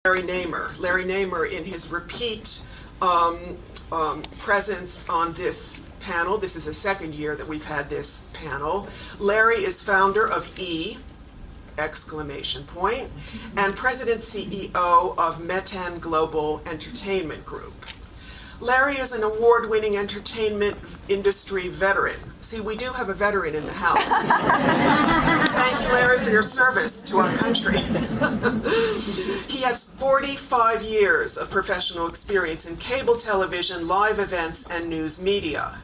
Larry Namer. Larry Namer, in his repeat presence on this panel, this is the second year that we've had this panel. Larry is founder of E! Exclamation point, and President CEO of Metan Global Entertainment Group. Larry is an award-winning entertainment industry veteran. See, we do have a veteran in the house. Thank you, Larry, for your service to our country. He has 45 years of professional experience in cable television, live events, and news media.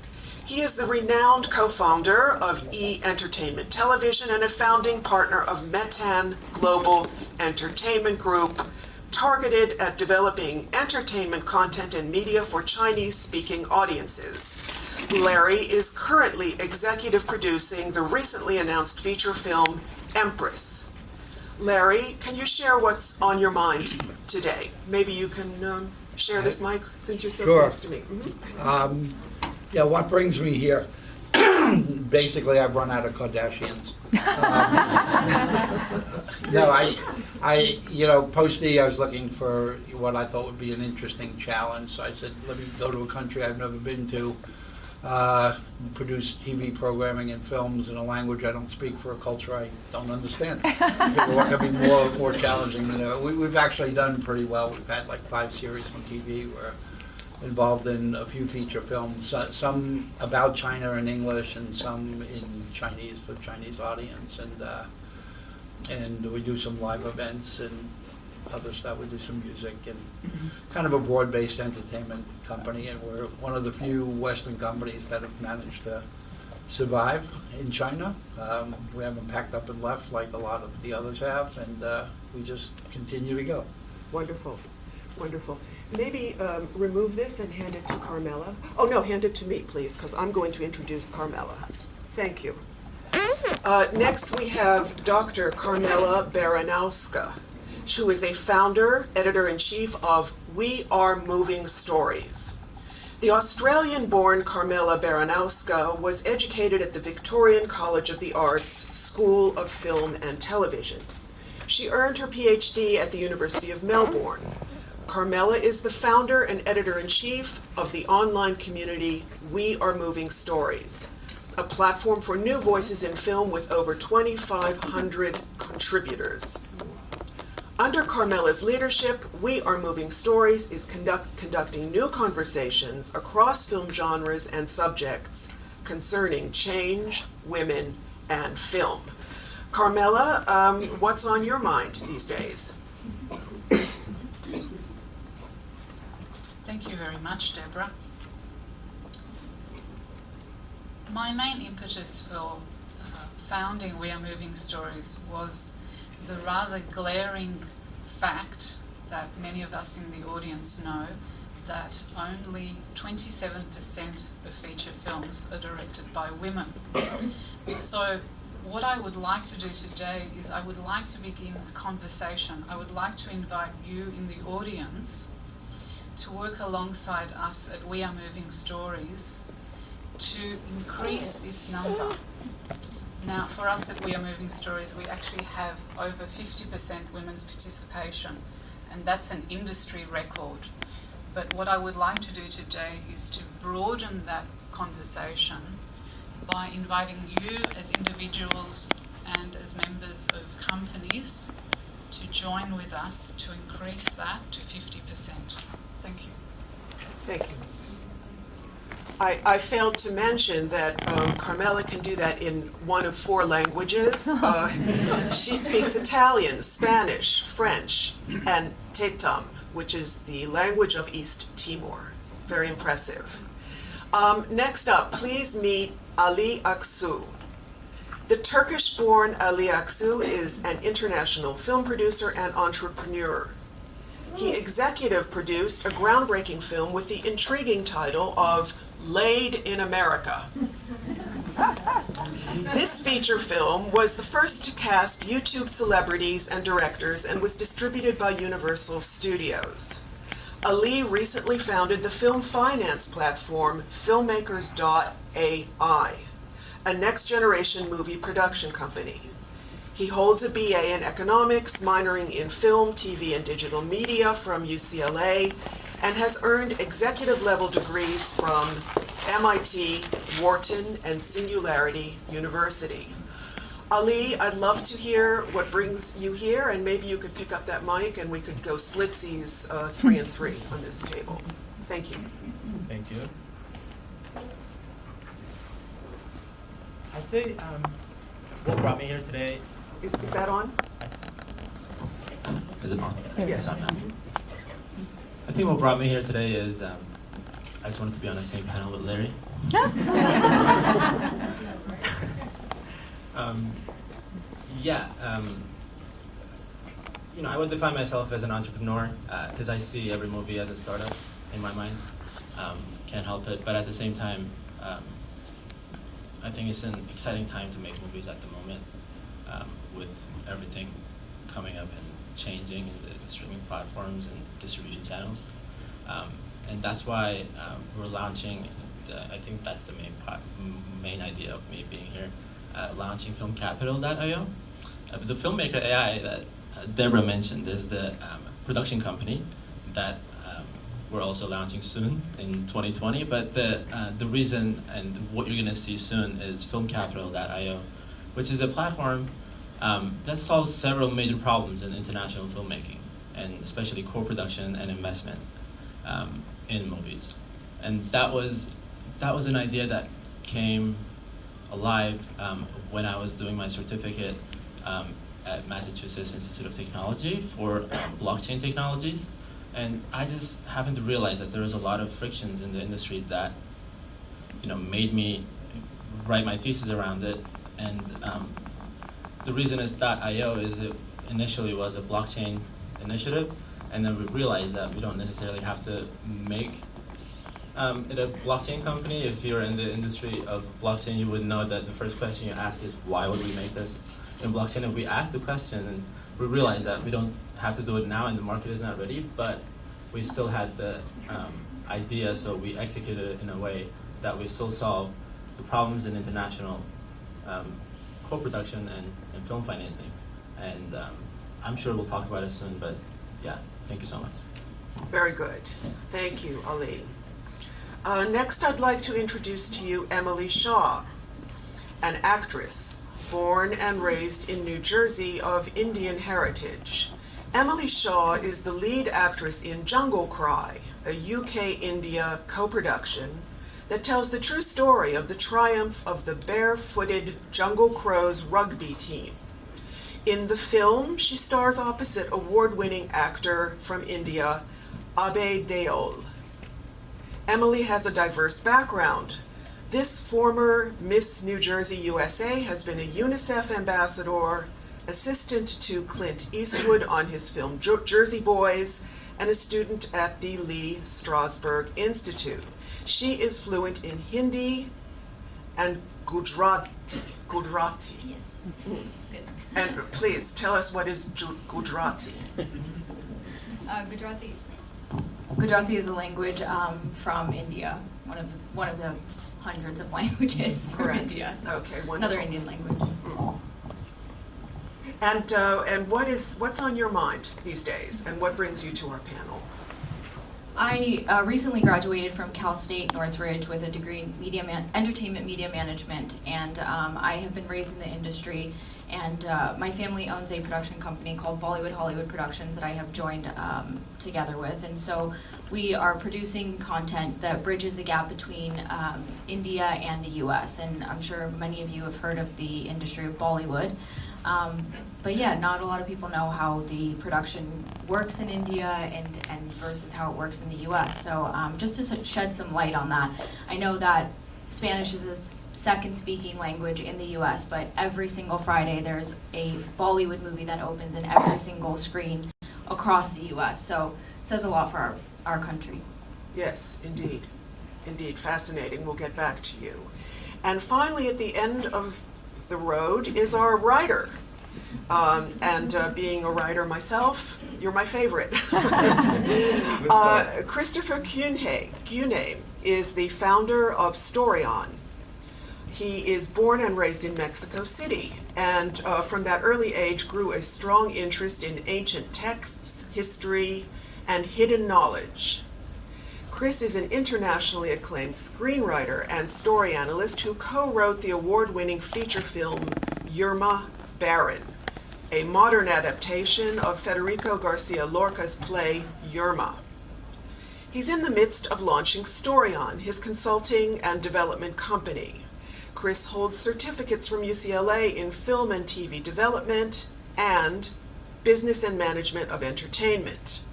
He is the renowned co-founder of E! Entertainment Television and a founding partner of Metan Global Entertainment Group, targeted at developing entertainment content and media for Chinese-speaking audiences. Larry is currently executive producing the recently announced feature film, Empress. Larry, can you share what's on your mind today? Maybe you can share this mic since you're so close to me. Mm-hmm. Yeah, what brings me here? Basically, I've run out of Kardashians. Post-E, I was looking for what I thought would be an interesting challenge. So I said, let me go to a country I've never been to, produce TV programming and films in a language I don't speak for a culture I don't understand. What could be more challenging than that? We've actually done pretty well. We've had like 5 series on TV. We're involved in a few feature films, some about China in English and some in Chinese for the Chinese audience, and we do some live events and other stuff. We do some music and kind of a broad-based entertainment company, and we're one of the few Western companies that have managed to survive in China. We haven't packed up and left like a lot of the others have, and we just continue to go. Wonderful, wonderful. Maybe remove this and hand it to Carmela. Oh no, hand it to me, please, because I'm going to introduce Carmela. Thank you. Next we have Dr. Carmela Baranowska, who is a founder, editor-in-chief of We Are Moving Stories. The Australian-born Carmela Baranowska was educated at the Victorian College of the Arts School of Film and Television. She earned her PhD at the University of Melbourne. Carmela is the founder and editor-in-chief of the online community We Are Moving Stories, a platform for new voices in film with over 2,500 contributors. Under Carmela's leadership, We Are Moving Stories is conducting new conversations across film genres and subjects concerning change, women, and film. Carmela, what's on your mind these days? Thank you very much, Deborah. My main impetus for founding We Are Moving Stories was the rather glaring fact that many of us in the audience know that only 27% of feature films are directed by women. So what I would like to do today is I would like to begin a conversation. I would like to invite you in the audience to work alongside us at We Are Moving Stories to increase this number. Now, for us at We Are Moving Stories, we actually have over 50% women's participation, and that's an industry record. But what I would like to do today is to broaden that conversation by inviting you as individuals and as members of companies to join with us to increase that to 50%. Thank you. Thank you. I failed to mention that Carmela can do that in one of 4 languages. She speaks Italian, Spanish, French, and Tetum, which is the language of East Timor. Very impressive. Next up, please meet Ali Aksu. The Turkish-born Ali Aksu is an international film producer and entrepreneur. He executive produced a groundbreaking film with the intriguing title of Laid in America. This feature film was the first to cast YouTube celebrities and directors and was distributed by Universal Studios. Ali recently founded the film finance platform filmmakers.ai, a next-generation movie production company. He holds a BA in economics, minoring in film, TV, and digital media from UCLA, and has earned executive-level degrees from MIT, Wharton, and Singularity University. Ali, I'd love to hear what brings you here, and maybe you could pick up that mic and we could go splitsies 3 and 3 on this table. Thank you. Thank you. I say what brought me here today. Is that on? Is it on? Yes. It's on now. I think what brought me here today is I just wanted to be on the same panel with Larry. You know, I would define myself as an entrepreneur because I see every movie as a startup in my mind. Can't help it, but at the same time, I think it's an exciting time to make movies at the moment with everything coming up and changing in the streaming platforms and distribution channels. And that's why we're launching, I think that's the main idea of me being here, launching filmcapital.io. The filmmaker AI that Deborah mentioned is the production company that we're also launching soon in 2020. But the reason and what you're going to see soon is filmcapital.io, which is a platform that solves several major problems in international filmmaking, and especially co-production and investment in movies. And that was an idea that came alive when I was doing my certificate at Massachusetts Institute of Technology for blockchain technologies. And I just happened to realize that there was a lot of frictions in the industry that, you know, made me write my thesis around it. And the reason it's .io is it initially was a blockchain initiative, and then we realized that we don't necessarily have to make it a blockchain company. If you're in the industry of blockchain, you would know that the first question you ask is, why would we make this in blockchain? And we asked the question, and we realized that we don't have to do it now, and the market is not ready, but we still had the idea, so we executed it in a way that we still solve the problems in international co-production and film financing. And I'm sure we'll talk about it soon, but yeah, thank you so much. Very good. Thank you, Ali. Next, I'd like to introduce to you Emily Shaw, an actress born and raised in New Jersey of Indian heritage. Emily Shaw is the lead actress in Jungle Cry, a UK-India co-production that tells the true story of the triumph of the barefooted Jungle Crows rugby team. In the film, she stars opposite award-winning actor from India, Abhay Deol. Emily has a diverse background. This former Miss New Jersey USA has been a UNICEF ambassador, assistant to Clint Eastwood on his film Jersey Boys, and a student at the Lee Strasberg Institute. She is fluent in Hindi and Gujarati. Yes. Good. And please tell us, what is Gujarati? Gujarati is a language from India, one of the hundreds of languages from Correct. India. So Okay, wonderful. another Indian language. And what's on your mind these days, and what brings you to our panel? I recently graduated from Cal State Northridge with a degree in entertainment media management, and I have been raised in the industry, and my family owns a production company called Bollywood Hollywood Productions that I have joined together with, and so we are producing content that bridges the gap between India and the US, and I'm sure many of you have heard of the industry of Bollywood. But yeah, not a lot of people know how the production works in India and versus how it works in the US. So just to shed some light on that, I know that Spanish is a second speaking language in the US, but every single Friday there's a Bollywood movie that opens in every single screen across the US. So it says a lot for our country. Yes, indeed. Indeed, fascinating. We'll get back to you. And finally, at the end of the road is our writer. Being a writer myself, you're my favorite. Christopher Cunhay is the founder of Storyon. He is born and raised in Mexico City, and from that early age grew a strong interest in ancient texts, history, and hidden knowledge. Chris is an internationally acclaimed screenwriter and story analyst who co-wrote the award-winning feature film Yerma Baron, a modern adaptation of Federico Garcia Lorca's play Yerma. He's in the midst of launching Storyon, his consulting and development company. Chris holds certificates from UCLA in film and TV development and business and management of entertainment.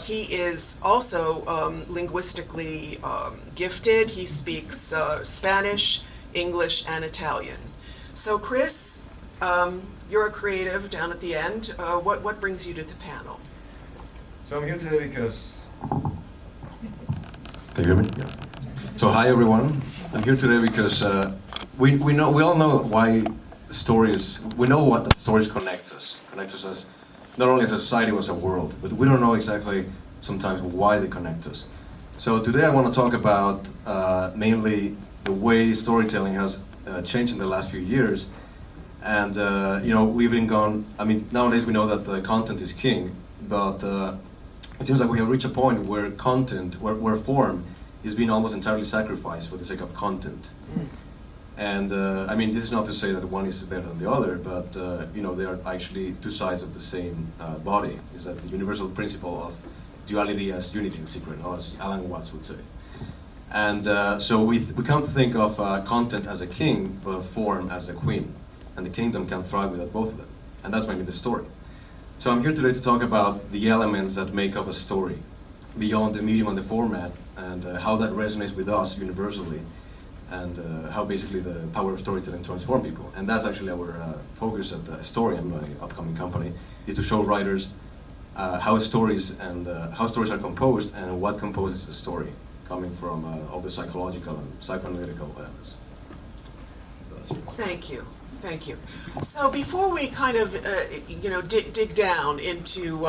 He is also linguistically gifted. He speaks Spanish, English, and Italian. So Chris, you're a creative down at the end. What brings you to the panel? So I'm here today because... Can you hear me? Yeah. So hi everyone. I'm here today because we all know why stories. We know what that stories connects us as not only as a society but as a world. But we don't know exactly sometimes why they connect us. So today I want to talk about mainly the way storytelling has changed in the last few years. And we've been gone. I mean, nowadays we know that content is king, but it seems like we have reached a point where content, where form, is being almost entirely sacrificed for the sake of content. And I mean, this is not to say that one is better than the other, but they are actually two sides of the same body. Is that the universal principle of duality as unity in secret, as Alan Watts would say. And so we come to think of content as a king, but form as a queen. And the kingdom can thrive without both of them. And that's maybe the story. So I'm here today to talk about the elements that make up a story, beyond the medium and the format, and how that resonates with us universally, and how basically the power of storytelling transforms people. And that's actually our focus at the Storyon, my upcoming company, is to show writers how stories are composed and what composes a story, coming from all the psychological and psychoanalytical elements. Thank you. Thank you. So before we kind of, dig down into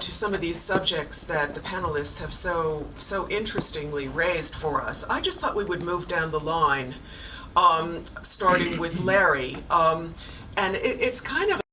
some of these subjects that the panelists have so interestingly raised for us, I just thought we would move down the line, starting with Larry. And it's kind of